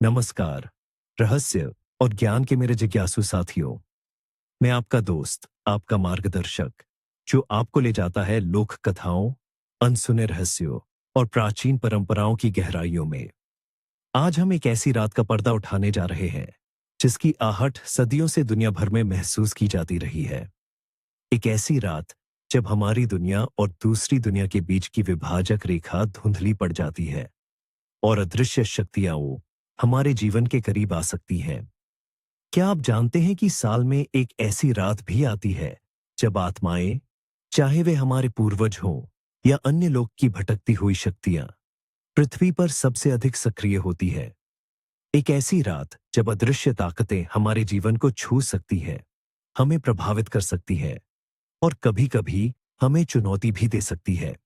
नमस्कार। रहस्य और ज्ञान के मेरे जिज्ञासु साथियों, मैं आपका दोस्त, आपका मार्गदर्शक, जो आपको ले जाता है लोक कथाओं, अनसुने रहस्यों और प्राचीन परंपराओं की गहराइयों में। आज हम एक ऐसी रात का पर्दा उठाने जा रहे हैं, जिसकी आहट सदियों से दुनिया भर में महसूस की जाती रही है। एक ऐसी रात जब हमारी दुनिया और दूसरी दुनिया के बीच की विभाजक रेखा धुंधली पड़ जाती है और अदृश्य शक्तियां हमारे जीवन के करीब आ सकती हैं। क्या आप जानते हैं कि साल में एक ऐसी रात भी आती है जब आत्माएं, चाहे वे हमारे पूर्वज हों या अन्य लोग की भटकती हुई शक्तियां, पृथ्वी पर सबसे अधिक सक्रिय होती है। एक ऐसी रात जब अदृश्य ताकतें हमारे जीवन को छू सकती है, हमें प्रभावित कर सकती है और कभी-कभी हमें चुनौती भी दे सकती है।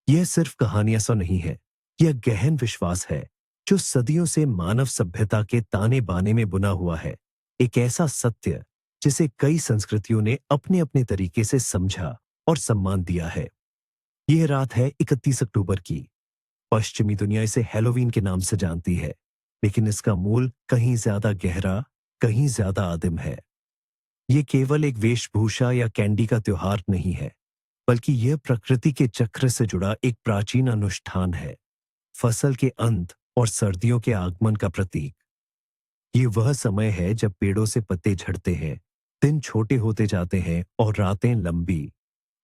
यह सिर्फ कहानियां सा नहीं है, यह गहन विश्वास है जो सदियों से मानव सभ्यता के ताने बाने में बुना हुआ है। एक ऐसा सत्य जिसे कई संस्कृतियों ने अपने अपने तरीके से समझा और सम्मान दिया है। यह रात है 31 अक्टूबर की। पश्चिमी दुनिया इसे हैलोवीन के नाम से जानती है, लेकिन इसका मूल कहीं ज्यादा गहरा, कहीं ज्यादा आदिम है। यह केवल एक वेशभूषा या कैंडी का त्योहार नहीं है, बल्कि यह प्रकृति के चक्र से जुड़ा एक प्राचीन अनुष्ठान है। फसल के अंत और सर्दियों के आगमन का प्रतीक। ये वह समय है जब पेड़ों से पत्ते झड़ते हैं, दिन छोटे होते जाते हैं और रातें लंबी।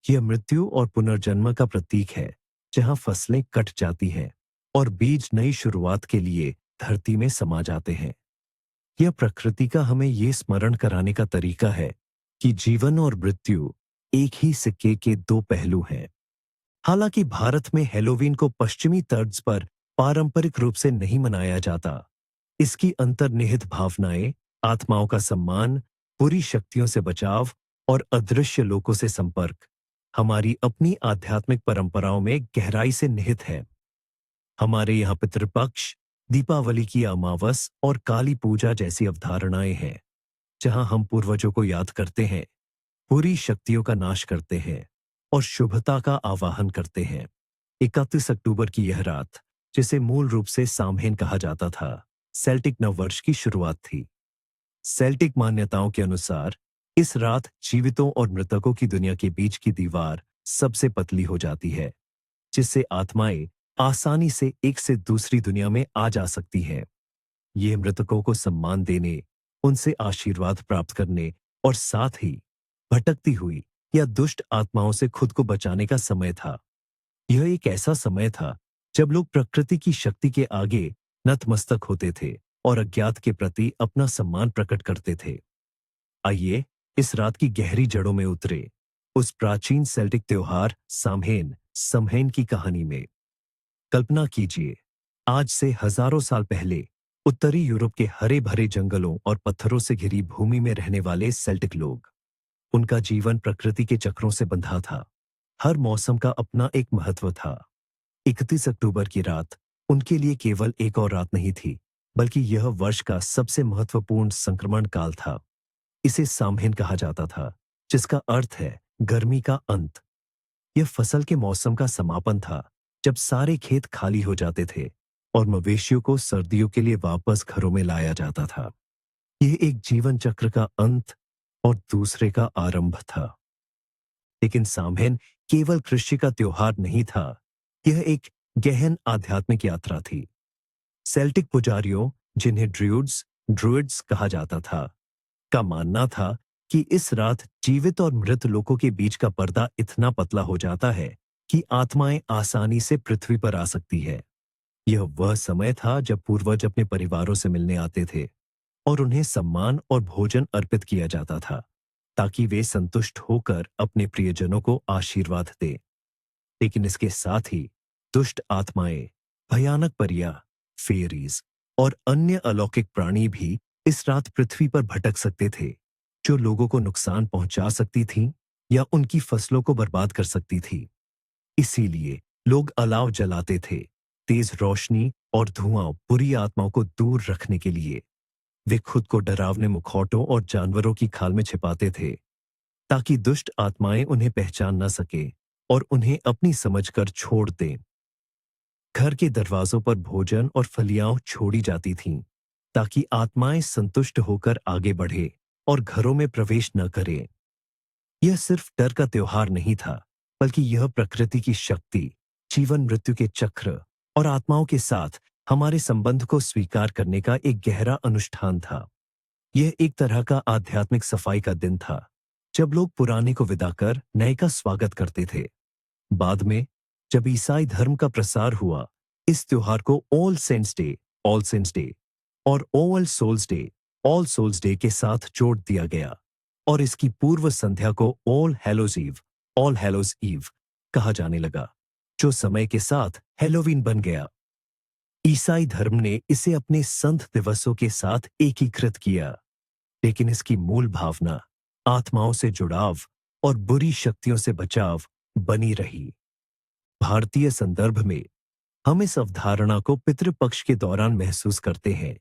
यह मृत्यु और पुनर्जन्म का प्रतीक है, जहां फसलें कट जाती हैं और बीज नई शुरुआत के लिए धरती में समा जाते हैं। यह प्रकृति का हमें ये स्मरण कराने का तरीका है कि जीवन और मृत्यु एक ही सिक्के के दो पहलू हैं। हालांकि भारत में हैलोवीन को पश्चिमी तर्ज पर पारंपरिक रूप से नहीं मनाया जाता, इसकी अंतर्निहित भावनाएं, आत्माओं का सम्मान, बुरी शक्तियों से बचाव और अदृश्य लोकों से संपर्क, हमारी अपनी आध्यात्मिक परंपराओं में गहराई से निहित है। हमारे यहाँ पितृपक्ष, दीपावली की अमावस और काली पूजा जैसी अवधारणाएं हैं, जहां हम पूर्वजों को याद करते हैं, बुरी शक्तियों का नाश करते हैं और शुभता का आवाहन करते हैं। 31 अक्टूबर की यह रात, जिसे मूल रूप से सामहेन कहा जाता था, सेल्टिक नववर्ष की शुरुआत थी। सेल्टिक मान्यताओं के अनुसार इस रात जीवितों और मृतकों की दुनिया के बीच की दीवार सबसे पतली हो जाती है, जिससे आत्माएं आसानी से एक से दूसरी दुनिया में आ जा सकती हैं। ये मृतकों को सम्मान देने, उनसे आशीर्वाद प्राप्त करने और साथ ही भटकती हुई या दुष्ट आत्माओं से खुद को बचाने का समय था। यह एक ऐसा समय था जब लोग प्रकृति की शक्ति के आगे नतमस्तक होते थे और अज्ञात के प्रति अपना सम्मान प्रकट करते थे। आइए इस रात की गहरी जड़ों में उतरे, उस प्राचीन सेल्टिक त्योहार समहेन की कहानी में। कल्पना कीजिए, आज से हजारों साल पहले उत्तरी यूरोप के हरे भरे जंगलों और पत्थरों से घिरी भूमि में रहने वाले सेल्टिक लोग। उनका जीवन प्रकृति के चक्रों से बंधा था। हर मौसम का अपना एक महत्व था। 31 अक्टूबर की रात उनके लिए केवल एक और रात नहीं थी, बल्कि यह वर्ष का सबसे महत्वपूर्ण संक्रमण काल था। इसे सामहेन कहा जाता था, जिसका अर्थ है गर्मी का अंत। यह फसल के मौसम का समापन था, जब सारे खेत खाली हो जाते थे और मवेशियों को सर्दियों के लिए वापस घरों में लाया जाता था। यह एक जीवन चक्र का अंत और दूसरे का आरंभ था। लेकिन सामहेन केवल कृषि का त्योहार नहीं था, यह एक गहन आध्यात्मिक यात्रा थी। सेल्टिक पुजारियों, जिन्हें ड्रूइड्स कहा जाता था, का मानना था कि इस रात जीवित और मृत लोगों के बीच का पर्दा इतना पतला हो जाता है कि आत्माएं आसानी से पृथ्वी पर आ सकती है। यह वह समय था जब पूर्वज अपने परिवारों से मिलने आते थे और उन्हें सम्मान और भोजन अर्पित किया जाता था, ताकि वे संतुष्ट होकर अपने प्रियजनों को आशीर्वाद दें। लेकिन इसके साथ ही दुष्ट आत्माएं, भयानक परियां, फेरीज और अन्य अलौकिक प्राणी भी इस रात पृथ्वी पर भटक सकते थे, जो लोगों को नुकसान पहुंचा सकती थीं या उनकी फसलों को बर्बाद कर सकती थी। इसीलिए लोग अलाव जलाते थे, तेज रोशनी और धुआं बुरी आत्माओं को दूर रखने के लिए। वे खुद को डरावने मुखौटों और जानवरों की खाल में छिपाते थे, ताकि दुष्ट आत्माएं उन्हें पहचान न सके और उन्हें अपनी समझकर छोड़ दें। घर के दरवाजों पर भोजन और फलियां छोड़ी जाती थीं, ताकि आत्माएं संतुष्ट होकर आगे बढ़े और घरों में प्रवेश न करें। यह सिर्फ डर का त्योहार नहीं था, बल्कि यह प्रकृति की शक्ति, जीवन मृत्यु के चक्र और आत्माओं के साथ हमारे संबंध को स्वीकार करने का एक गहरा अनुष्ठान था। यह एक तरह का आध्यात्मिक सफाई का दिन था, जब लोग पुराने को विदा कर नए का स्वागत करते थे। बाद में जब ईसाई धर्म का प्रसार हुआ, इस त्योहार को ऑल सेंट्स डे और ऑल सोल्स डे के साथ जोड़ दिया गया और इसकी पूर्व संध्या को ऑल हैलोज ईव कहा जाने लगा, जो समय के साथ हेलोवीन बन गया। ईसाई धर्म ने इसे अपने संत दिवसों के साथ एकीकृत किया, लेकिन इसकी मूल भावना आत्माओं से जुड़ाव और बुरी शक्तियों से बचाव बनी रही। भारतीय संदर्भ में हम इस अवधारणा को पितृपक्ष के दौरान महसूस करते हैं,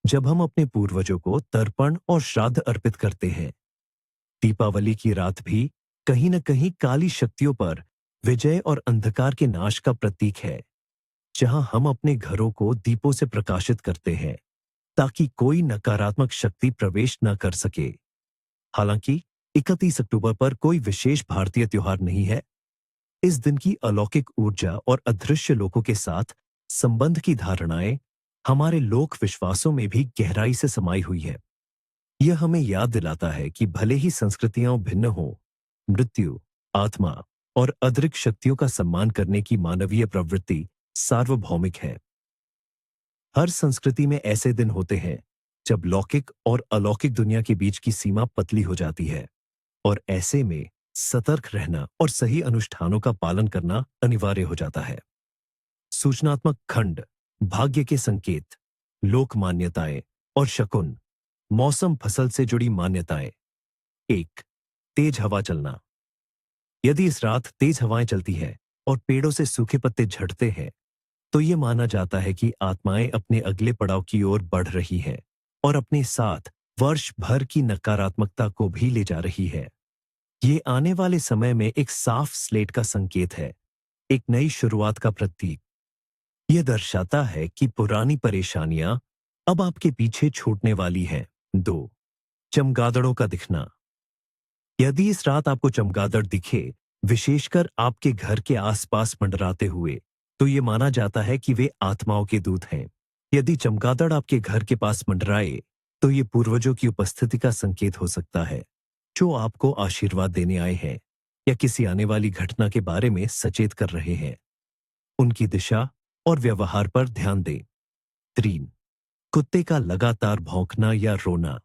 जब हम अपने पूर्वजों को तर्पण और श्राद्ध अर्पित करते हैं। दीपावली की रात भी कहीं न कहीं काली शक्तियों पर विजय और अंधकार के नाश का प्रतीक है, जहां हम अपने घरों को दीपों से प्रकाशित करते हैं ताकि कोई नकारात्मक शक्ति प्रवेश न कर सके। हालांकि 31 अक्टूबर पर कोई विशेष भारतीय त्योहार नहीं है। इस दिन की अलौकिक ऊर्जा और अदृश्य लोकों के साथ संबंध की धारणाएं हमारे लोक विश्वासों में भी गहराई से समाई हुई है। यह हमें याद दिलाता है कि भले ही संस्कृतियां भिन्न हों, मृत्यु, आत्मा और अदृश्य शक्तियों का सम्मान करने की मानवीय प्रवृत्ति सार्वभौमिक है। हर संस्कृति में ऐसे दिन होते हैं जब लौकिक और अलौकिक दुनिया के बीच की सीमा पतली हो जाती है, और ऐसे में सतर्क रहना और सही अनुष्ठानों का पालन करना अनिवार्य हो जाता है। सूचनात्मक खंड, भाग्य के संकेत, लोक मान्यताएं और शकुन, मौसम फसल से जुड़ी मान्यताएं। 1. तेज हवा चलना। यदि इस रात तेज हवाएं चलती है और पेड़ों से सूखे पत्ते झड़ते हैं, तो यह माना जाता है कि आत्माएं अपने अगले पड़ाव की ओर बढ़ रही हैं और अपने साथ वर्ष भर की नकारात्मकता को भी ले जा रही है। ये आने वाले समय में एक साफ स्लेट का संकेत है, एक नई शुरुआत का प्रतीक। यह दर्शाता है कि पुरानी परेशानियां अब आपके पीछे छूटने वाली हैं। 2. चमगादड़ों का दिखना। यदि इस रात आपको चमगादड़ दिखे, विशेषकर आपके घर के आसपास मंडराते हुए, तो यह माना जाता है कि वे आत्माओं के दूत हैं। यदि चमगादड़ आपके घर के पास मंडराए, तो ये पूर्वजों की उपस्थिति का संकेत हो सकता है, जो आपको आशीर्वाद देने आए हैं या किसी आने वाली घटना के बारे में सचेत कर रहे हैं। उनकी दिशा और व्यवहार पर ध्यान दें। 3. कुत्ते का लगातार भौंकना या रोना।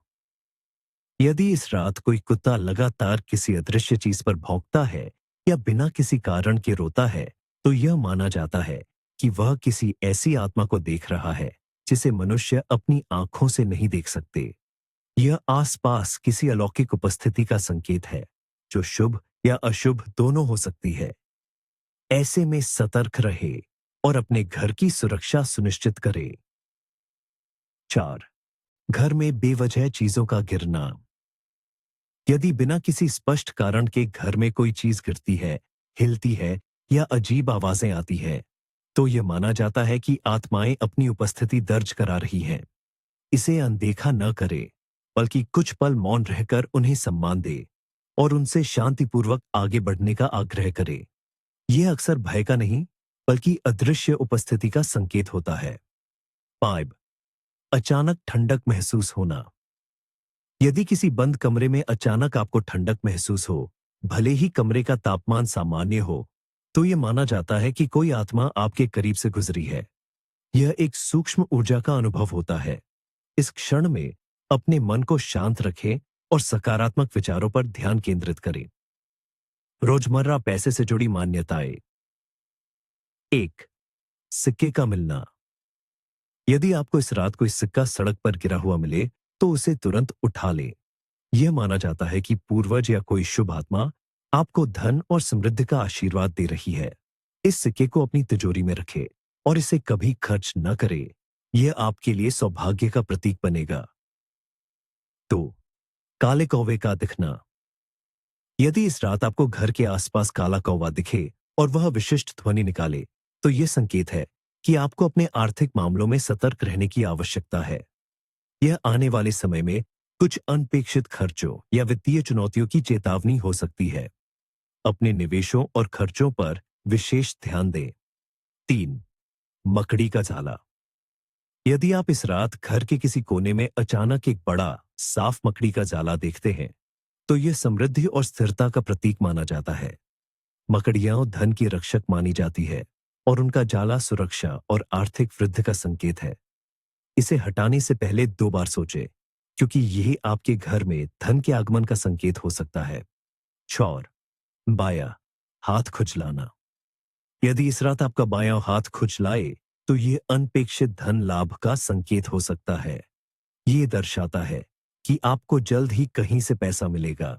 यदि इस रात कोई कुत्ता लगातार किसी अदृश्य चीज पर भौंकता है या बिना किसी कारण के रोता है, तो यह माना जाता है कि वह किसी ऐसी आत्मा को देख रहा है जिसे मनुष्य अपनी आंखों से नहीं देख सकते। यह आसपास किसी अलौकिक उपस्थिति का संकेत है, जो शुभ या अशुभ दोनों हो सकती है। ऐसे में सतर्क रहे और अपने घर की सुरक्षा सुनिश्चित करें। 4. घर में बेवजह चीजों का गिरना। यदि बिना किसी स्पष्ट कारण के घर में कोई चीज गिरती है, हिलती है या अजीब आवाजें आती है, तो यह माना जाता है कि आत्माएं अपनी उपस्थिति दर्ज करा रही हैं। इसे अनदेखा न करे, बल्कि कुछ पल मौन रहकर उन्हें सम्मान दे और उनसे शांतिपूर्वक आगे बढ़ने का आग्रह करे। यह अक्सर भय का नहीं, बल्कि अदृश्य उपस्थिति का संकेत होता है। 5. अचानक ठंडक महसूस होना। यदि किसी बंद कमरे में अचानक आपको ठंडक महसूस हो, भले ही कमरे का तापमान सामान्य हो, तो यह माना जाता है कि कोई आत्मा आपके करीब से गुजरी है। यह एक सूक्ष्म ऊर्जा का अनुभव होता है। इस क्षण में अपने मन को शांत रखें और सकारात्मक विचारों पर ध्यान केंद्रित करें। रोजमर्रा पैसे से जुड़ी मान्यताएं। 1. सिक्के का मिलना। यदि आपको इस रात कोई सिक्का सड़क पर गिरा हुआ मिले, तो उसे तुरंत उठा लें। यह माना जाता है कि पूर्वज या कोई शुभ आत्मा आपको धन और समृद्धि का आशीर्वाद दे रही है। इस सिक्के को अपनी तिजोरी में रखें और इसे कभी खर्च न करें। यह आपके लिए सौभाग्य का प्रतीक बनेगा। 2. काले कौवे का दिखना। यदि इस रात आपको घर के आसपास काला कौवा दिखे और वह विशिष्ट ध्वनि निकाले, तो यह संकेत है कि आपको अपने आर्थिक मामलों में सतर्क रहने की आवश्यकता है। यह आने वाले समय में कुछ अनपेक्षित खर्चों या वित्तीय चुनौतियों की चेतावनी हो सकती है। अपने निवेशों और खर्चों पर विशेष ध्यान दें। 3. मकड़ी का जाला। यदि आप इस रात घर के किसी कोने में अचानक एक बड़ा साफ मकड़ी का जाला देखते हैं, तो यह समृद्धि और स्थिरता का प्रतीक माना जाता है। मकड़ियां धन की रक्षक मानी जाती है और उनका जाला सुरक्षा और आर्थिक वृद्धि का संकेत है। इसे हटाने से पहले 2 बार सोचें, क्योंकि यही आपके घर में धन के आगमन का संकेत हो सकता है। चौर, बायां हाथ खुजलाना। यदि इस रात आपका बायां हाथ खुजलाए, तो यह अनपेक्षित धन लाभ का संकेत हो सकता है। ये दर्शाता है कि आपको जल्द ही कहीं से पैसा मिलेगा।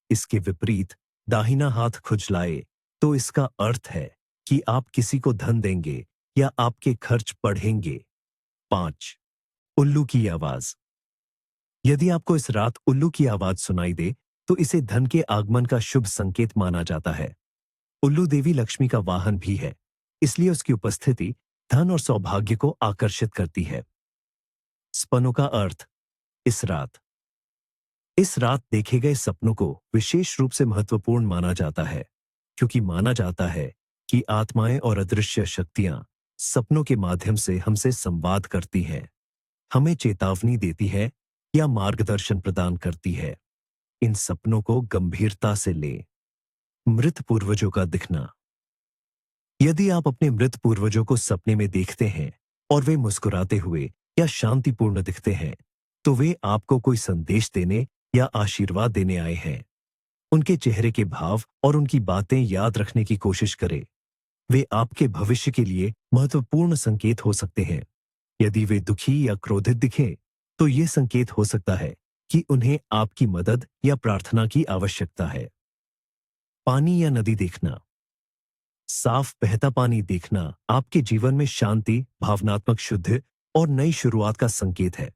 इसके विपरीत दाहिना हाथ खुजलाए, तो इसका अर्थ है कि आप किसी को धन देंगे या आपके खर्च बढ़ेंगे। 5. उल्लू की आवाज। यदि आपको इस रात उल्लू की आवाज सुनाई दे, तो इसे धन के आगमन का शुभ संकेत माना जाता है। उल्लू देवी लक्ष्मी का वाहन भी है, इसलिए उसकी उपस्थिति धन और सौभाग्य को आकर्षित करती है। सपनों का अर्थ। इस रात देखे गए सपनों को विशेष रूप से महत्वपूर्ण माना जाता है, क्योंकि माना जाता है कि आत्माएं और अदृश्य शक्तियां सपनों के माध्यम से हमसे संवाद करती हैं, हमें चेतावनी देती है या मार्गदर्शन प्रदान करती है। इन सपनों को गंभीरता से लें। मृत पूर्वजों का दिखना। यदि आप अपने मृत पूर्वजों को सपने में देखते हैं और वे मुस्कुराते हुए या शांतिपूर्ण दिखते हैं, तो वे आपको कोई संदेश देने या आशीर्वाद देने आए हैं। उनके चेहरे के भाव और उनकी बातें याद रखने की कोशिश करें। वे आपके भविष्य के लिए महत्वपूर्ण संकेत हो सकते हैं। यदि वे दुखी या क्रोधित दिखें, तो यह संकेत हो सकता है कि उन्हें आपकी मदद या प्रार्थना की आवश्यकता है। पानी या नदी देखना। साफ बहता पानी देखना आपके जीवन में शांति, भावनात्मक शुद्धि और नई शुरुआत का संकेत है।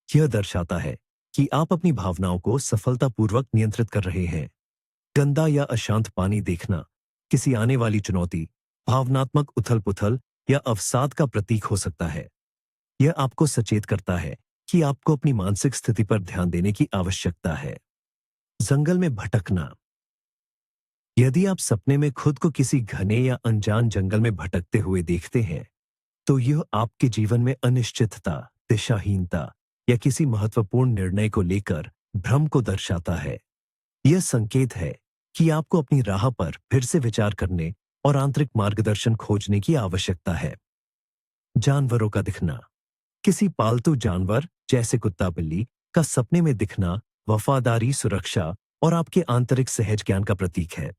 यह दर्शाता है कि आप अपनी भावनाओं को सफलतापूर्वक नियंत्रित कर रहे हैं। गंदा या अशांत पानी देखना किसी आने वाली चुनौती, भावनात्मक उथल-पुथल या अवसाद का प्रतीक हो सकता है। यह आपको सचेत करता है कि आपको अपनी मानसिक स्थिति पर ध्यान देने की आवश्यकता है। जंगल में भटकना। यदि आप सपने में खुद को किसी घने या अनजान जंगल में भटकते हुए देखते हैं, तो यह आपके जीवन में अनिश्चितता, दिशाहीनता या किसी महत्वपूर्ण निर्णय को लेकर भ्रम को दर्शाता है। यह संकेत है कि आपको अपनी राह पर फिर से विचार करने और आंतरिक मार्गदर्शन खोजने की आवश्यकता है। जानवरों का दिखना। किसी पालतू जानवर जैसे कुत्ता बिल्ली का सपने में दिखना वफादारी, सुरक्षा और आपके आंतरिक सहज ज्ञान का प्रतीक है।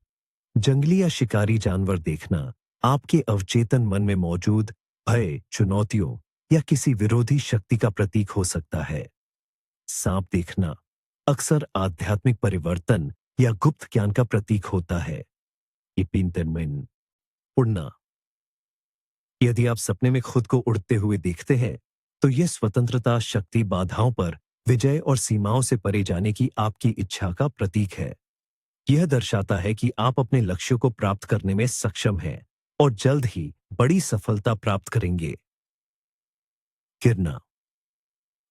जंगली या शिकारी जानवर देखना आपके अवचेतन मन में मौजूद भय, चुनौतियों या किसी विरोधी शक्ति का प्रतीक हो सकता है। सांप देखना अक्सर आध्यात्मिक परिवर्तन या गुप्त ज्ञान का प्रतीक होता है। उड़ना। यदि आप सपने में खुद को उड़ते हुए देखते हैं, तो यह स्वतंत्रता, शक्ति, बाधाओं पर विजय और सीमाओं से परे जाने की आपकी इच्छा का प्रतीक है। यह दर्शाता है कि आप अपने लक्ष्यों को प्राप्त करने में सक्षम हैं और जल्द ही बड़ी सफलता प्राप्त करेंगे। गिरना।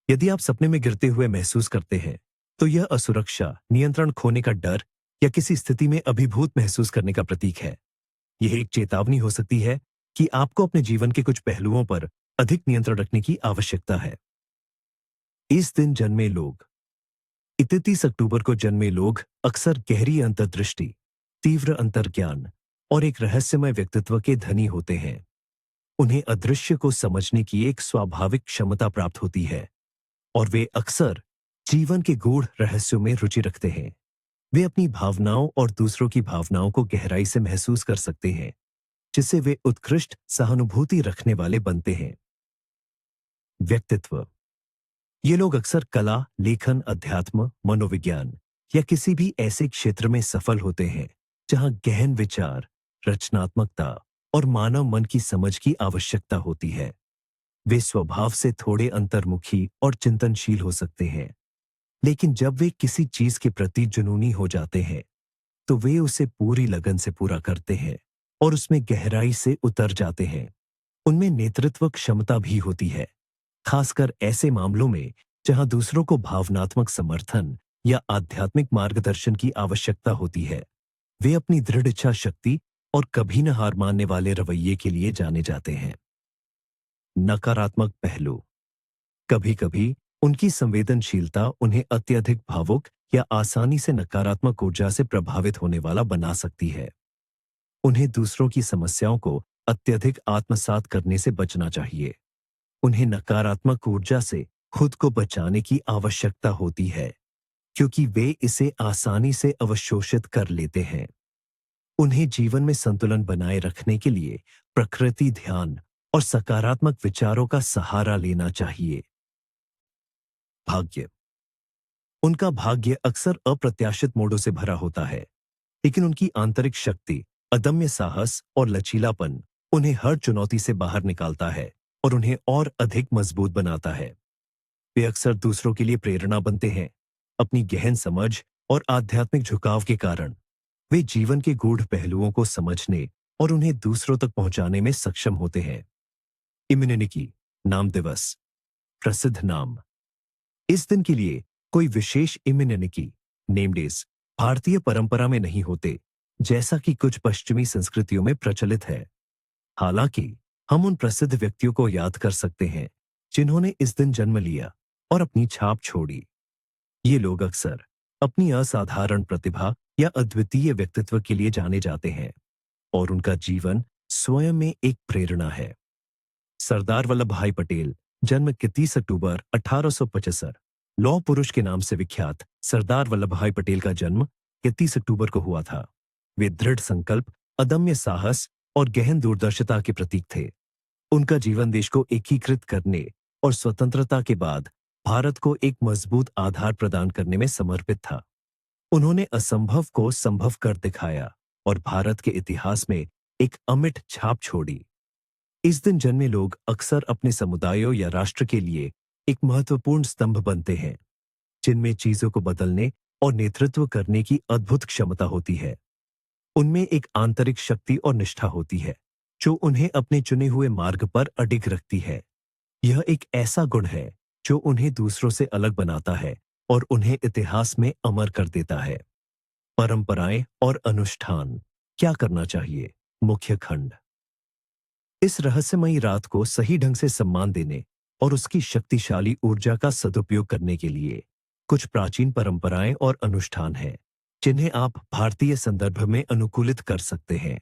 यदि आप सपने में गिरते हुए महसूस करते हैं, तो यह असुरक्षा, नियंत्रण खोने का डर या किसी स्थिति में अभिभूत महसूस करने का प्रतीक है। यह एक चेतावनी हो सकती है कि आपको अपने जीवन के कुछ पहलुओं पर अधिक नियंत्रण रखने की आवश्यकता है। इस दिन जन्मे लोग। 31 अक्टूबर को जन्मे लोग अक्सर गहरी अंतर्दृष्टि, तीव्र अंतर्ज्ञान और एक रहस्यमय व्यक्तित्व के धनी होते हैं। उन्हें अदृश्य को समझने की एक स्वाभाविक क्षमता प्राप्त होती है और वे अक्सर जीवन के गूढ़ रहस्यों में रुचि रखते हैं। वे अपनी भावनाओं और दूसरों की भावनाओं को गहराई से महसूस कर सकते हैं, जिससे वे उत्कृष्ट सहानुभूति रखने वाले बनते हैं। व्यक्तित्व। ये लोग अक्सर कला, लेखन, अध्यात्म, मनोविज्ञान या किसी भी ऐसे क्षेत्र में सफल होते हैं जहां गहन विचार, रचनात्मकता और मानव मन की समझ की आवश्यकता होती है। वे स्वभाव से थोड़े अंतर्मुखी और चिंतनशील हो सकते हैं, लेकिन जब वे किसी चीज के प्रति जुनूनी हो जाते हैं, तो वे उसे पूरी लगन से पूरा करते हैं और उसमें गहराई से उतर जाते हैं। उनमें नेतृत्व क्षमता भी होती है, खासकर ऐसे मामलों में जहां दूसरों को भावनात्मक समर्थन या आध्यात्मिक मार्गदर्शन की आवश्यकता होती है, वे अपनी दृढ़ इच्छा शक्ति और कभी न हार मानने वाले रवैये के लिए जाने जाते हैं। नकारात्मक पहलू। कभी कभी उनकी संवेदनशीलता उन्हें अत्यधिक भावुक या आसानी से नकारात्मक ऊर्जा से प्रभावित होने वाला बना सकती है। उन्हें दूसरों की समस्याओं को अत्यधिक आत्मसात करने से बचना चाहिए। उन्हें नकारात्मक ऊर्जा से खुद को बचाने की आवश्यकता होती है, क्योंकि वे इसे आसानी से अवशोषित कर लेते हैं। उन्हें जीवन में संतुलन बनाए रखने के लिए प्रकृति ध्यान और सकारात्मक विचारों का सहारा लेना चाहिए। भाग्य। उनका भाग्य अक्सर अप्रत्याशित मोड़ों से भरा होता है, लेकिन उनकी आंतरिक शक्ति, अदम्य साहस और लचीलापन उन्हें हर चुनौती से बाहर निकालता है और उन्हें और अधिक मजबूत बनाता है। वे अक्सर दूसरों के लिए प्रेरणा बनते हैं। अपनी गहन समझ और आध्यात्मिक झुकाव के कारण वे जीवन के गूढ़ पहलुओं को समझने और उन्हें दूसरों तक पहुंचाने में सक्षम होते हैं। इम्यूनिटी नाम दिवस। प्रसिद्ध नाम। इस दिन के लिए कोई विशेष इम्यूनिटी नेम डेज भारतीय परंपरा में नहीं होते, जैसा कि कुछ पश्चिमी संस्कृतियों में प्रचलित है। हालांकि हम उन प्रसिद्ध व्यक्तियों को याद कर सकते हैं जिन्होंने इस दिन जन्म लिया और अपनी छाप छोड़ी। ये लोग अक्सर अपनी असाधारण प्रतिभा या अद्वितीय व्यक्तित्व के लिए जाने जाते हैं और उनका जीवन स्वयं में एक प्रेरणा है। सरदार वल्लभ भाई पटेल जन्म 31 अक्टूबर 1875। लौह पुरुष के नाम से विख्यात सरदार वल्लभ भाई पटेल का जन्म 31 अक्टूबर को हुआ था। वे दृढ़ संकल्प, अदम्य साहस और गहन दूरदर्शिता के प्रतीक थे। उनका जीवन देश को एकीकृत करने और स्वतंत्रता के बाद भारत को एक मजबूत आधार प्रदान करने में समर्पित था। उन्होंने असंभव को संभव कर दिखाया और भारत के इतिहास में एक अमिट छाप छोड़ी। इस दिन जन्मे लोग अक्सर अपने समुदायों या राष्ट्र के लिए एक महत्वपूर्ण स्तंभ बनते हैं, जिनमें चीजों को बदलने और नेतृत्व करने की अद्भुत क्षमता होती है। उनमें एक आंतरिक शक्ति और निष्ठा होती है जो उन्हें अपने चुने हुए मार्ग पर अडिग रखती है। यह एक ऐसा गुण है जो उन्हें दूसरों से अलग बनाता है और उन्हें इतिहास में अमर कर देता है। परंपराएं और अनुष्ठान। क्या करना चाहिए? मुख्य खंड। इस रहस्यमयी रात को सही ढंग से सम्मान देने और उसकी शक्तिशाली ऊर्जा का सदुपयोग करने के लिए कुछ प्राचीन परंपराएं और अनुष्ठान हैं, जिन्हें आप भारतीय संदर्भ में अनुकूलित कर सकते हैं।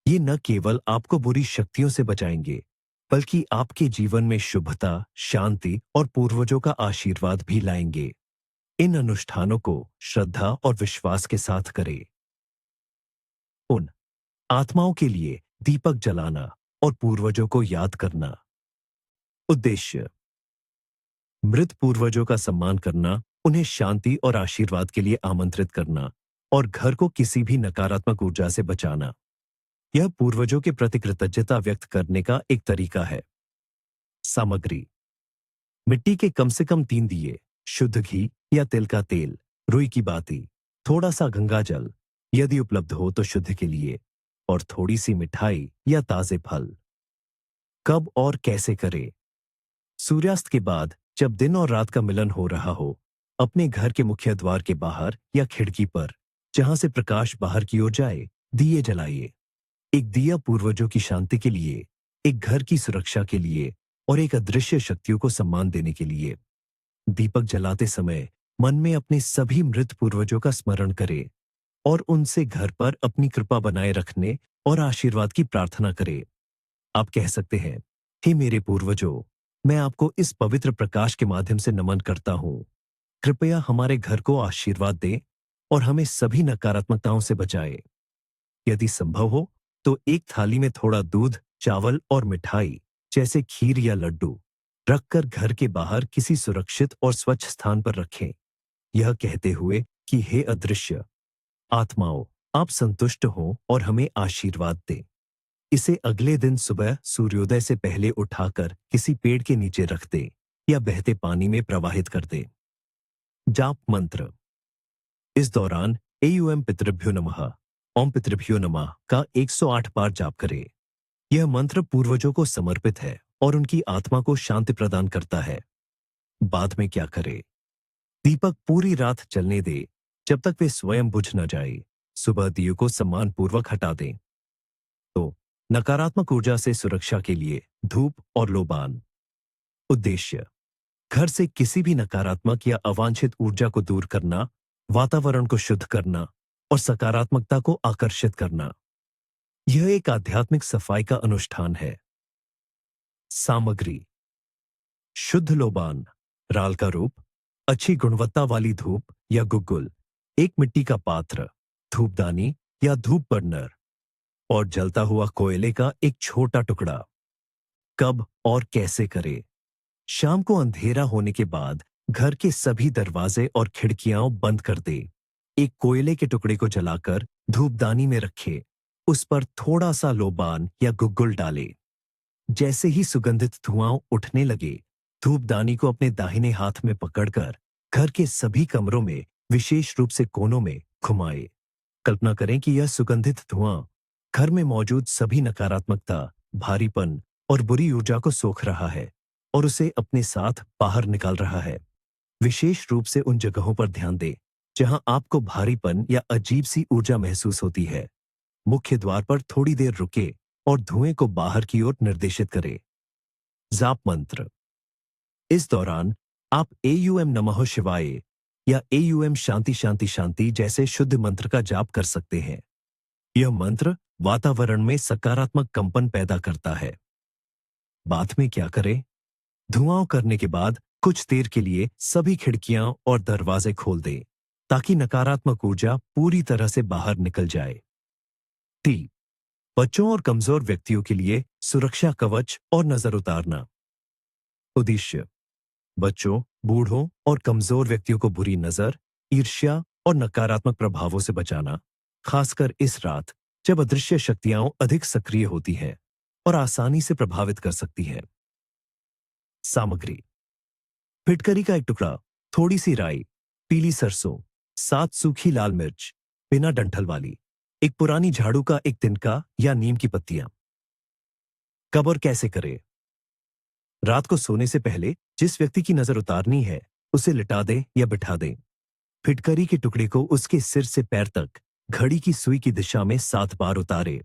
ये न केवल आपको बुरी शक्तियों से बचाएंगे, बल्कि आपके जीवन में शुभता, शांति और पूर्वजों का आशीर्वाद भी लाएंगे। इन अनुष्ठानों को श्रद्धा और विश्वास के साथ करें। उन आत्माओं के लिए दीपक जलाना और पूर्वजों को याद करना। उद्देश्य: मृत पूर्वजों का सम्मान करना, उन्हें शांति और आशीर्वाद के लिए आमंत्रित करना और घर को किसी भी नकारात्मक ऊर्जा से बचाना। यह पूर्वजों के प्रति कृतज्ञता व्यक्त करने का एक तरीका है। सामग्री: मिट्टी के कम से कम 3 दिए, शुद्ध घी या तिल का तेल, रुई की बाती, थोड़ा सा गंगा जल, यदि उपलब्ध हो तो शुद्ध के लिए, और थोड़ी सी मिठाई या ताजे फल। कब और कैसे करें? सूर्यास्त के बाद, जब दिन और रात का मिलन हो रहा हो, अपने घर के मुख्य द्वार के बाहर या खिड़की पर, जहां से प्रकाश बाहर की ओर जाए, दिए जलाइए। एक दिया पूर्वजों की शांति के लिए, एक घर की सुरक्षा के लिए और एक अदृश्य शक्तियों को सम्मान देने के लिए। दीपक जलाते समय मन में अपने सभी मृत पूर्वजों का स्मरण करें और उनसे घर पर अपनी कृपा बनाए रखने और आशीर्वाद की प्रार्थना करें। आप कह सकते हैं, हे मेरे पूर्वजों, मैं आपको इस पवित्र प्रकाश के माध्यम से नमन करता हूं। कृपया हमारे घर को आशीर्वाद दें और हमें सभी नकारात्मकताओं से बचाएं। यदि संभव हो तो एक थाली में थोड़ा दूध, चावल और मिठाई जैसे खीर या लड्डू रखकर घर के बाहर किसी सुरक्षित और स्वच्छ स्थान पर रखें, यह कहते हुए कि हे अदृश्य आत्माओं, आप संतुष्ट हों और हमें आशीर्वाद दें। इसे अगले दिन सुबह सूर्योदय से पहले उठाकर किसी पेड़ के नीचे रख दें या बहते पानी में प्रवाहित कर दें। जाप मंत्र: इस दौरान एयूएम पितृभ्यो नमः, ओम पितृभ्यो नमः का 108 बार जाप करें। यह मंत्र पूर्वजों को समर्पित है और उनकी आत्मा को शांति प्रदान करता है। बाद में क्या करे? दीपक पूरी रात जलने दे जब तक वे स्वयं बुझ न जाए। सुबह दियों को सम्मानपूर्वक हटा दें। तो नकारात्मक ऊर्जा से सुरक्षा के लिए धूप और लोबान। उद्देश्य: घर से किसी भी नकारात्मक या अवांछित ऊर्जा को दूर करना, वातावरण को शुद्ध करना और सकारात्मकता को आकर्षित करना। यह एक आध्यात्मिक सफाई का अनुष्ठान है। सामग्री: शुद्ध लोबान, राल का रूप, अच्छी गुणवत्ता वाली धूप या गुग्गुल, एक मिट्टी का पात्र, धूपदानी या धूप बर्नर और जलता हुआ कोयले का एक छोटा टुकड़ा। कब और कैसे करें? शाम को अंधेरा होने के बाद घर के सभी दरवाजे और खिड़कियां बंद कर दे। एक कोयले के टुकड़े को जलाकर धूपदानी में रखे। उस पर थोड़ा सा लोबान या गुग्गुल डाले। जैसे ही सुगंधित धुआं उठने लगे, धूपदानी को अपने दाहिने हाथ में पकड़कर घर के सभी कमरों में, विशेष रूप से कोनों में घुमाए। कल्पना करें कि यह सुगंधित धुआं घर में मौजूद सभी नकारात्मकता, भारीपन और बुरी ऊर्जा को सोख रहा है और उसे अपने साथ बाहर निकाल रहा है। विशेष रूप से उन जगहों पर ध्यान दें जहां आपको भारीपन या अजीब सी ऊर्जा महसूस होती है। मुख्य द्वार पर थोड़ी देर रुके और धुएं को बाहर की ओर निर्देशित करें। जाप मंत्र: इस दौरान आप एयूएम नमः शिवाय या एयूएम शांति शांति शांति जैसे शुद्ध मंत्र का जाप कर सकते हैं। यह मंत्र वातावरण में सकारात्मक कंपन पैदा करता है। बाद में क्या करें? धुआं करने के बाद कुछ देर के लिए सभी खिड़कियां और दरवाजे खोल दें ताकि नकारात्मक ऊर्जा पूरी तरह से बाहर निकल जाए। टी बच्चों और कमजोर व्यक्तियों के लिए सुरक्षा कवच और नजर उतारना। उद्देश्य: बच्चों, बूढ़ों और कमजोर व्यक्तियों को बुरी नजर, ईर्ष्या और नकारात्मक प्रभावों से बचाना, खासकर इस रात जब अदृश्य शक्तियां अधिक सक्रिय होती हैं और आसानी से प्रभावित कर सकती हैं। सामग्री: फिटकरी का एक टुकड़ा, थोड़ी सी राई, पीली सरसों, 7 सूखी लाल मिर्च बिना डंठल वाली, एक पुरानी झाड़ू का एक तिनका या नीम की पत्तियां। कब और कैसे करें? रात को सोने से पहले जिस व्यक्ति की नजर उतारनी है उसे लिटा दें या बिठा दें। फिटकरी के टुकड़े को उसके सिर से पैर तक घड़ी की सुई की दिशा में 7 बार उतारे।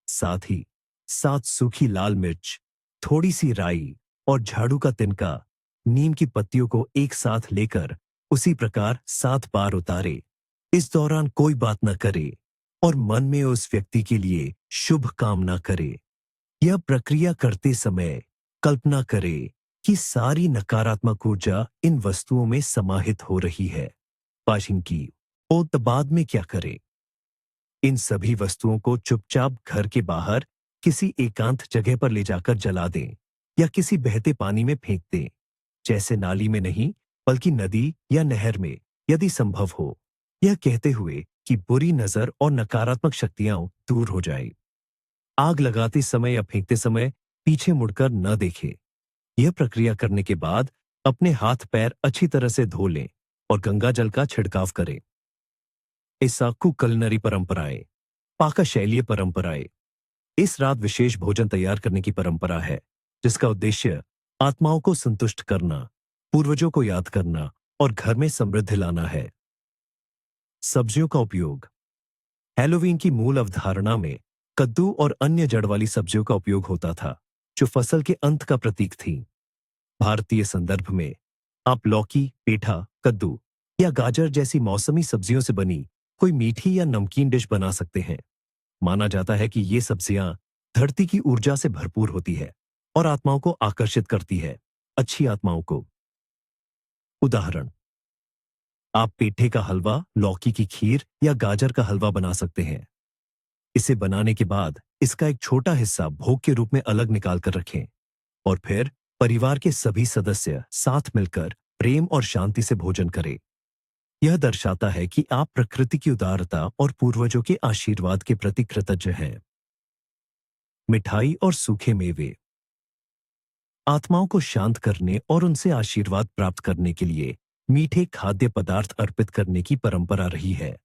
साथ ही 7 सूखी लाल मिर्च, थोड़ी सी राई और झाड़ू का तिनका, नीम की पत्तियों को एक साथ लेकर उसी प्रकार 7 बार उतारे। इस दौरान कोई बात न करे और मन में उस व्यक्ति के लिए शुभ कामना करे। यह प्रक्रिया करते समय कल्पना करे कि सारी नकारात्मक ऊर्जा इन वस्तुओं में समाहित हो रही है। पाशिंग की और बाद में क्या करें? इन सभी वस्तुओं को चुपचाप घर के बाहर किसी एकांत जगह पर ले जाकर जला दें या किसी बहते पानी में फेंक दें, जैसे नाली में नहीं बल्कि नदी या नहर में यदि संभव हो, यह कहते हुए कि बुरी नजर और नकारात्मक शक्तियां दूर हो जाए। आग लगाते समय या फेंकते समय पीछे मुड़कर न देखें। यह प्रक्रिया करने के बाद अपने हाथ पैर अच्छी तरह से धो लें और गंगा जल का छिड़काव करें। इसाकू कलिनरी परंपराएं, पाकशैलीय परंपराएं। इस रात विशेष भोजन तैयार करने की परंपरा है जिसका उद्देश्य आत्माओं को संतुष्ट करना, पूर्वजों को याद करना और घर में समृद्धि लाना है। सब्जियों का उपयोग: हैलोवीन की मूल अवधारणा में कद्दू और अन्य जड़ वाली सब्जियों का उपयोग होता था जो फसल के अंत का प्रतीक थी। भारतीय संदर्भ में आप लौकी, पेठा, कद्दू या गाजर जैसी मौसमी सब्जियों से बनी कोई मीठी या नमकीन डिश बना सकते हैं। माना जाता है कि ये सब्जियां धरती की ऊर्जा से भरपूर होती है और आत्माओं को आकर्षित करती है, अच्छी आत्माओं को। उदाहरण: आप पेठे का हलवा, लौकी की खीर या गाजर का हलवा बना सकते हैं। इसे बनाने के बाद इसका एक छोटा हिस्सा भोग के रूप में अलग निकाल कर रखें और फिर परिवार के सभी सदस्य साथ मिलकर प्रेम और शांति से भोजन करें। यह दर्शाता है कि आप प्रकृति की उदारता और पूर्वजों के आशीर्वाद के प्रति कृतज्ञ हैं। मिठाई और सूखे मेवे: आत्माओं को शांत करने और उनसे आशीर्वाद प्राप्त करने के लिए मीठे खाद्य पदार्थ अर्पित करने की परंपरा रही है।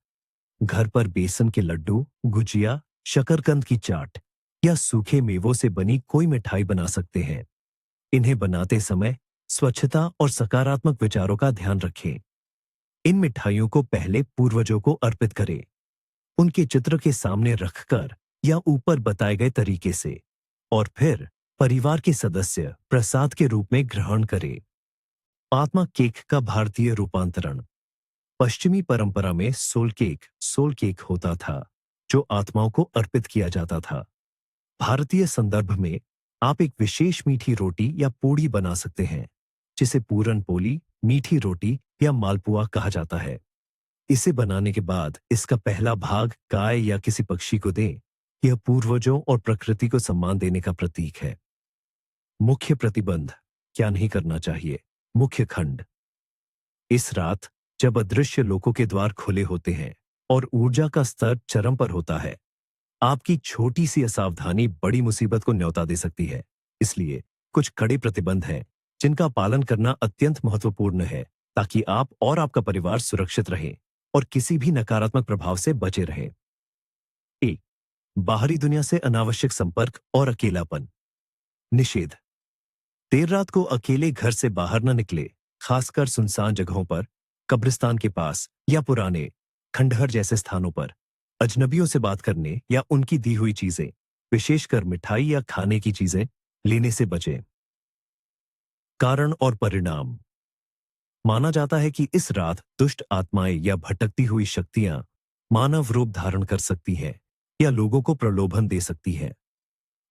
घर पर बेसन के लड्डू, गुजिया, शकरकंद की चाट या सूखे मेवों से बनी कोई मिठाई बना सकते हैं। इन्हें बनाते समय स्वच्छता और सकारात्मक विचारों का ध्यान रखें। इन मिठाइयों को पहले पूर्वजों को अर्पित करें, उनके चित्र के सामने रखकर या ऊपर बताए गए तरीके से, और फिर परिवार के सदस्य प्रसाद के रूप में ग्रहण करें। आत्मा केक का भारतीय रूपांतरण। पश्चिमी परंपरा में सोल केक होता था, जो आत्माओं को अर्पित किया जाता था। भारतीय संदर्भ में आप एक विशेष मीठी रोटी या पूड़ी बना सकते हैं, जिसे पूरन पोली, मीठी रोटी या मालपुआ कहा जाता है। इसे बनाने के बाद इसका पहला भाग गाय या किसी पक्षी को दें। यह पूर्वजों और प्रकृति को सम्मान देने का प्रतीक है। मुख्य प्रतिबंध, क्या नहीं करना चाहिए। मुख्य खंड। इस रात जब अदृश्य लोकों के द्वार खुले होते हैं और ऊर्जा का स्तर चरम पर होता है, आपकी छोटी सी असावधानी बड़ी मुसीबत को न्योता दे सकती है। इसलिए कुछ कड़े प्रतिबंध हैं जिनका पालन करना अत्यंत महत्वपूर्ण है, ताकि आप और आपका परिवार सुरक्षित रहें और किसी भी नकारात्मक प्रभाव से बचे रहें। एक, बाहरी दुनिया से अनावश्यक संपर्क और अकेलापन। निषेध। देर रात को अकेले घर से बाहर न निकले, खासकर सुनसान जगहों पर, कब्रिस्तान के पास या पुराने खंडहर जैसे स्थानों पर। अजनबियों से बात करने या उनकी दी हुई चीजें, विशेषकर मिठाई या खाने की चीजें, लेने से बचें। कारण और परिणाम। माना जाता है कि इस रात दुष्ट आत्माएं या भटकती हुई शक्तियां मानव रूप धारण कर सकती हैं या लोगों को प्रलोभन दे सकती हैं।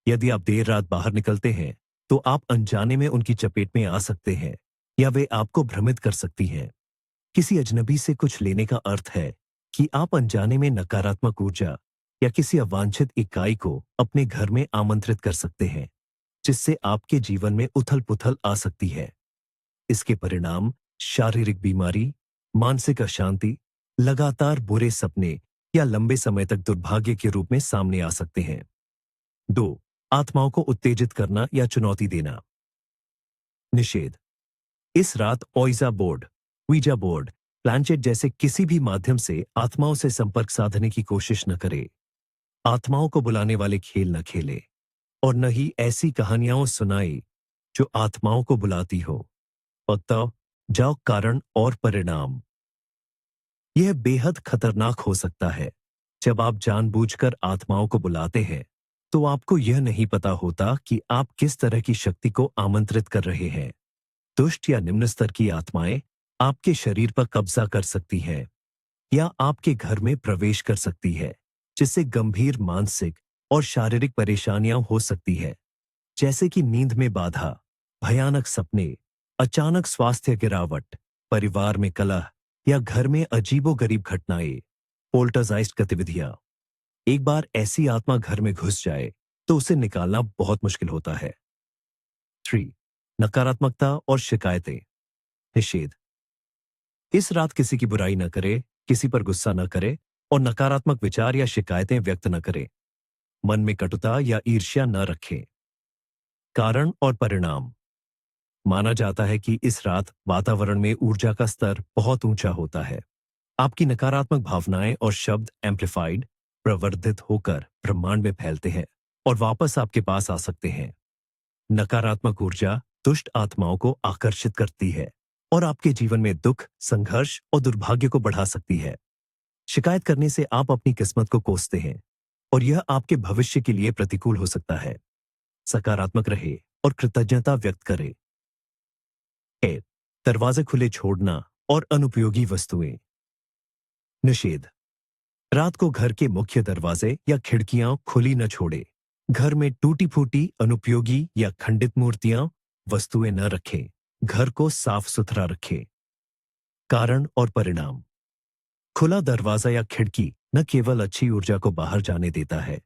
यदि आप देर रात बाहर निकलते हैं, तो आप अनजाने में उनकी चपेट में आ सकते हैं या वे आपको भ्रमित कर सकती हैं। किसी अजनबी से कुछ लेने का अर्थ है कि आप अनजाने में नकारात्मक ऊर्जा या किसी अवांछित इकाई को अपने घर में आमंत्रित कर सकते हैं, जिससे आपके जीवन में उथल-पुथल आ सकती है। इसके परिणाम शारीरिक बीमारी, मानसिक अशांति, लगातार बुरे सपने या लंबे समय तक दुर्भाग्य के रूप में सामने आ सकते हैं। 2, आत्माओं को उत्तेजित करना या चुनौती देना। निषेध। इस रात वीजा बोर्ड, प्लानचेट जैसे किसी भी माध्यम से आत्माओं से संपर्क साधने की कोशिश न करें। आत्माओं को बुलाने वाले खेल न खेलें और न ही ऐसी कहानियां सुनाएं जो आत्माओं को बुलाती हो। और तब जाओ। कारण और परिणाम। यह बेहद खतरनाक हो सकता है। जब आप जानबूझकर आत्माओं को बुलाते हैं, तो आपको यह नहीं पता होता कि आप किस तरह की शक्ति को आमंत्रित कर रहे हैं। दुष्ट या निम्न स्तर की आत्माएं आपके शरीर पर कब्जा कर सकती हैं या आपके घर में प्रवेश कर सकती है, जिससे गंभीर मानसिक और शारीरिक परेशानियां हो सकती है, जैसे कि नींद में बाधा, भयानक सपने, अचानक स्वास्थ्य गिरावट, परिवार में कलह या घर में अजीबोगरीब घटनाएं, पोल्टरजाइस्ट गतिविधियां। एक बार ऐसी आत्मा घर में घुस जाए तो उसे निकालना बहुत मुश्किल होता है। 3, नकारात्मकता और शिकायतें। निषेध। इस रात किसी की बुराई न करे, किसी पर गुस्सा न करे और नकारात्मक विचार या शिकायतें व्यक्त न करे। मन में कटुता या ईर्ष्या न रखें। कारण और परिणाम। माना जाता है कि इस रात वातावरण में ऊर्जा का स्तर बहुत ऊंचा होता है। आपकी नकारात्मक भावनाएं और शब्द एम्प्लीफाइड, प्रवर्धित होकर ब्रह्मांड में फैलते हैं और वापस आपके पास आ सकते हैं। नकारात्मक ऊर्जा दुष्ट आत्माओं को आकर्षित करती है और आपके जीवन में दुख, संघर्ष और दुर्भाग्य को बढ़ा सकती है। शिकायत करने से आप अपनी किस्मत को कोसते हैं और यह आपके भविष्य के लिए प्रतिकूल हो सकता है। सकारात्मक रहे और कृतज्ञता व्यक्त करें। दरवाजे खुले छोड़ना और अनुपयोगी वस्तुएं। निषेध। रात को घर के मुख्य दरवाजे या खिड़कियां खुली न छोड़े। घर में टूटी फूटी, अनुपयोगी या खंडित मूर्तियां, वस्तुएं न रखें। घर को साफ सुथरा रखें। कारण और परिणाम। खुला दरवाजा या खिड़की न केवल अच्छी ऊर्जा को बाहर जाने देता है,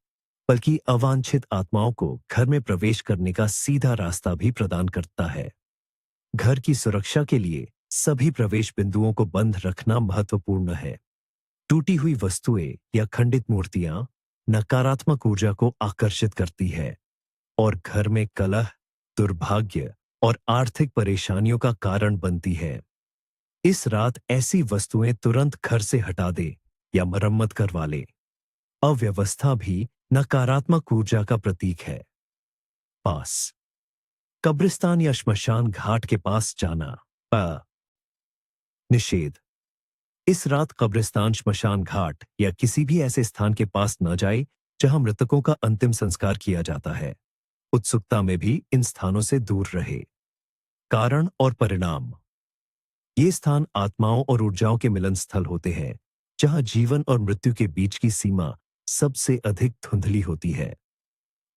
बल्कि अवांछित आत्माओं को घर में प्रवेश करने का सीधा रास्ता भी प्रदान करता है। घर की सुरक्षा के लिए सभी प्रवेश बिंदुओं को बंद रखना महत्वपूर्ण है। टूटी हुई वस्तुएं या खंडित मूर्तियां नकारात्मक ऊर्जा को आकर्षित करती है और घर में कलह, दुर्भाग्य और आर्थिक परेशानियों का कारण बनती है। इस रात ऐसी वस्तुएं तुरंत घर से हटा दे या मरम्मत करवा ले। अव्यवस्था भी नकारात्मक ऊर्जा का प्रतीक है। पास। कब्रिस्तान या श्मशान घाट के पास जाना। निषेध। इस रात कब्रिस्तान, श्मशान घाट या किसी भी ऐसे स्थान के पास न जाए जहां मृतकों का अंतिम संस्कार किया जाता है। उत्सुकता में भी इन स्थानों से दूर रहे। कारण और परिणाम। ये स्थान आत्माओं और ऊर्जाओं के मिलन स्थल होते हैं, जहां जीवन और मृत्यु के बीच की सीमा सबसे अधिक धुंधली होती है।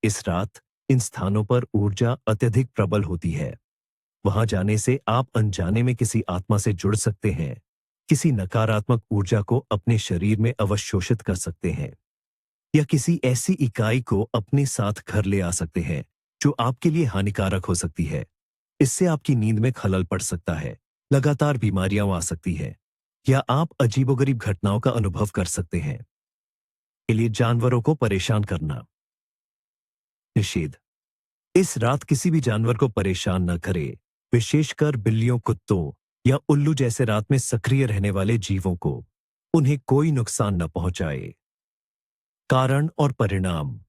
इस रात इन स्थानों पर ऊर्जा अत्यधिक प्रबल होती है। वहां जाने से आप अनजाने में किसी आत्मा से जुड़ सकते हैं, किसी नकारात्मक ऊर्जा को अपने शरीर में अवशोषित कर सकते हैं, या किसी ऐसी इकाई को अपने साथ घर ले आ सकते हैं जो आपके लिए हानिकारक हो सकती है। इससे आपकी नींद में खलल पड़ सकता है, लगातार बीमारियां आ सकती हैं, या आप अजीबोगरीब घटनाओं का अनुभव कर सकते हैं। के लिए जानवरों को परेशान करना। निषेध। इस रात किसी भी जानवर को परेशान न करें, विशेषकर बिल्लियों, कुत्तों या उल्लू जैसे रात में सक्रिय रहने वाले जीवों को। उन्हें कोई नुकसान न पहुंचाए। कारण और परिणाम।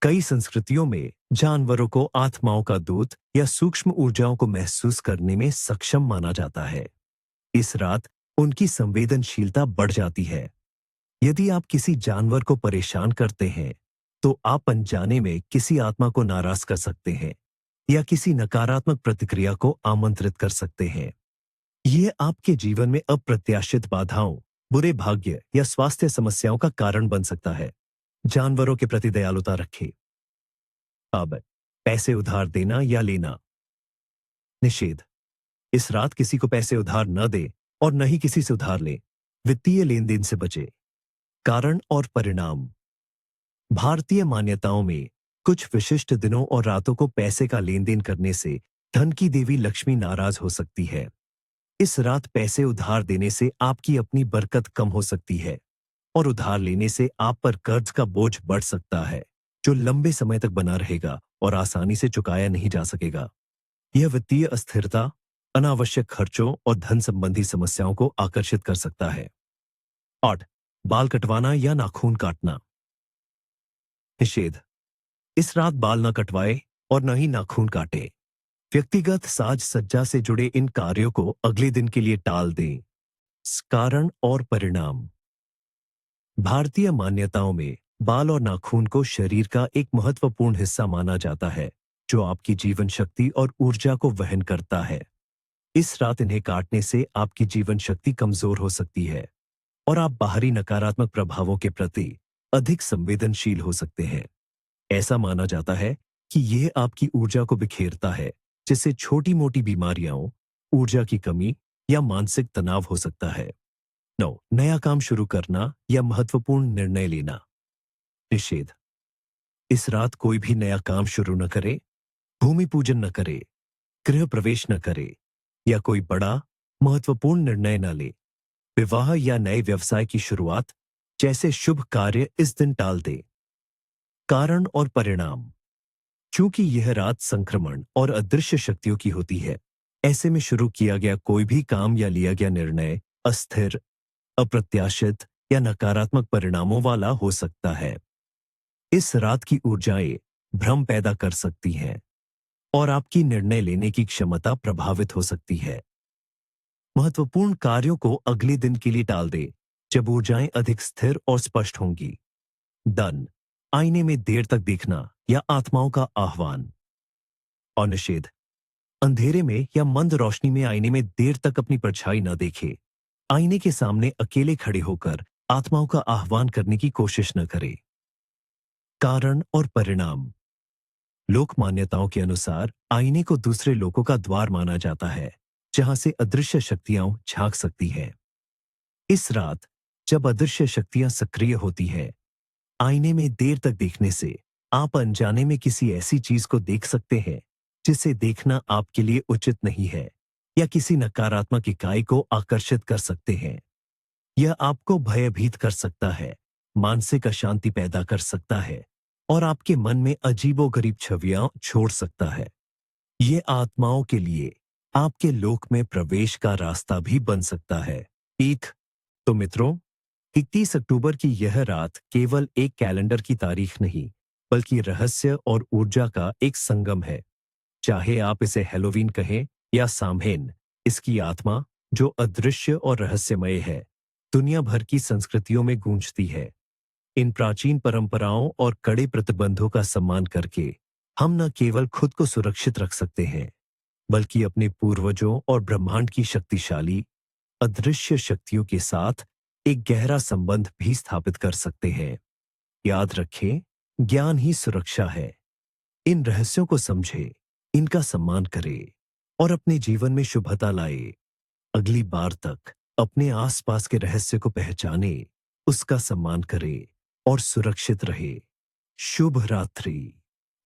कई संस्कृतियों में जानवरों को आत्माओं का दूत या सूक्ष्म ऊर्जाओं को महसूस करने में सक्षम माना जाता है। इस रात उनकी संवेदनशीलता बढ़ जाती है। यदि आप किसी जानवर को परेशान करते हैं, तो आप अनजाने में किसी आत्मा को नाराज कर सकते हैं या किसी नकारात्मक प्रतिक्रिया को आमंत्रित कर सकते हैं। यह आपके जीवन में अप्रत्याशित बाधाओं, बुरे भाग्य या स्वास्थ्य समस्याओं का कारण बन सकता है। जानवरों के प्रति दयालुता रखें। अब पैसे उधार देना या लेना। निषेध। इस रात किसी को पैसे उधार न दे और न ही किसी से उधार ले। वित्तीय लेन देन से बचे। कारण और परिणाम। भारतीय मान्यताओं में कुछ विशिष्ट दिनों और रातों को पैसे का लेन देन करने से धन की देवी लक्ष्मी नाराज हो सकती है। इस रात पैसे उधार देने से आपकी अपनी बरकत कम हो सकती है और उधार लेने से आप पर कर्ज का बोझ बढ़ सकता है, जो लंबे समय तक बना रहेगा और आसानी से चुकाया नहीं जा सकेगा। यह वित्तीय अस्थिरता, अनावश्यक खर्चों और धन संबंधी समस्याओं को आकर्षित कर सकता है। 8. बाल कटवाना या नाखून काटना। निषेध। इस रात बाल न कटवाए और न ही नाखून काटे। व्यक्तिगत साज सज्जा से जुड़े इन कार्यों को अगले दिन के लिए टाल दें। कारण और परिणाम। भारतीय मान्यताओं में बाल और नाखून को शरीर का एक महत्वपूर्ण हिस्सा माना जाता है, जो आपकी जीवन शक्ति और ऊर्जा को वहन करता है। इस रात इन्हें काटने से आपकी जीवन शक्ति कमजोर हो सकती है और आप बाहरी नकारात्मक प्रभावों के प्रति अधिक संवेदनशील हो सकते हैं। ऐसा माना जाता है कि यह आपकी ऊर्जा को बिखेरता है, जिससे छोटी मोटी बीमारियां, ऊर्जा की कमी या मानसिक तनाव हो सकता है। 9. नया काम शुरू करना या महत्वपूर्ण निर्णय लेना। निषेध। इस रात कोई भी नया काम शुरू न करे, भूमि पूजन न करे, गृह प्रवेश न करे या कोई बड़ा महत्वपूर्ण निर्णय न ले। विवाह या नए व्यवसाय की शुरुआत जैसे शुभ कार्य इस दिन टाल दे। कारण और परिणाम। चूंकि यह रात संक्रमण और अदृश्य शक्तियों की होती है, ऐसे में शुरू किया गया कोई भी काम या लिया गया निर्णय अस्थिर, अप्रत्याशित या नकारात्मक परिणामों वाला हो सकता है। इस रात की ऊर्जाएं भ्रम पैदा कर सकती हैं और आपकी निर्णय लेने की क्षमता प्रभावित हो सकती है। महत्वपूर्ण कार्यों को अगले दिन के लिए टाल दे, जब ऊर्जाएं अधिक स्थिर और स्पष्ट होंगी। दन, आईने में देर तक देखना या आत्माओं का आह्वान। और निषेध। अंधेरे में या मंद रोशनी में आईने में देर तक अपनी परछाई न देखे। आईने के सामने अकेले खड़े होकर आत्माओं का आह्वान करने की कोशिश न करें। कारण और परिणाम। लोक मान्यताओं के अनुसार आईने को दूसरे लोगों का द्वार माना जाता है, जहां से अदृश्य शक्तियां झांक सकती हैं। इस रात जब अदृश्य शक्तियां सक्रिय होती हैं, आईने में देर तक देखने से आप अनजाने में किसी ऐसी चीज को देख सकते हैं जिसे देखना आपके लिए उचित नहीं है, या किसी नकारात्मक इकाई को आकर्षित कर सकते हैं। यह आपको भयभीत कर सकता है, मानसिक अशांति पैदा कर सकता है और आपके मन में अजीबोगरीब छवियां छोड़ सकता है। यह आत्माओं के लिए आपके लोक में प्रवेश का रास्ता भी बन सकता है। तो मित्रों, 31 अक्टूबर की यह रात केवल एक कैलेंडर की तारीख नहीं, बल्कि रहस्य और ऊर्जा का एक संगम है। चाहे आप इसे हैलोवीन कहें या सामहेन, इसकी आत्मा, जो अदृश्य और रहस्यमय है, दुनिया भर की संस्कृतियों में गूंजती है। इन प्राचीन परंपराओं और कड़े प्रतिबंधों का सम्मान करके हम न केवल खुद को सुरक्षित रख सकते हैं, बल्कि अपने पूर्वजों और ब्रह्मांड की शक्तिशाली अदृश्य शक्तियों के साथ एक गहरा संबंध भी स्थापित कर सकते हैं। याद रखें, ज्ञान ही सुरक्षा है। इन रहस्यों को समझे, इनका सम्मान करे और अपने जीवन में शुभता लाए। अगली बार तक अपने आसपास के रहस्य को पहचाने, उसका सम्मान करे और सुरक्षित रहे। शुभ रात्रि।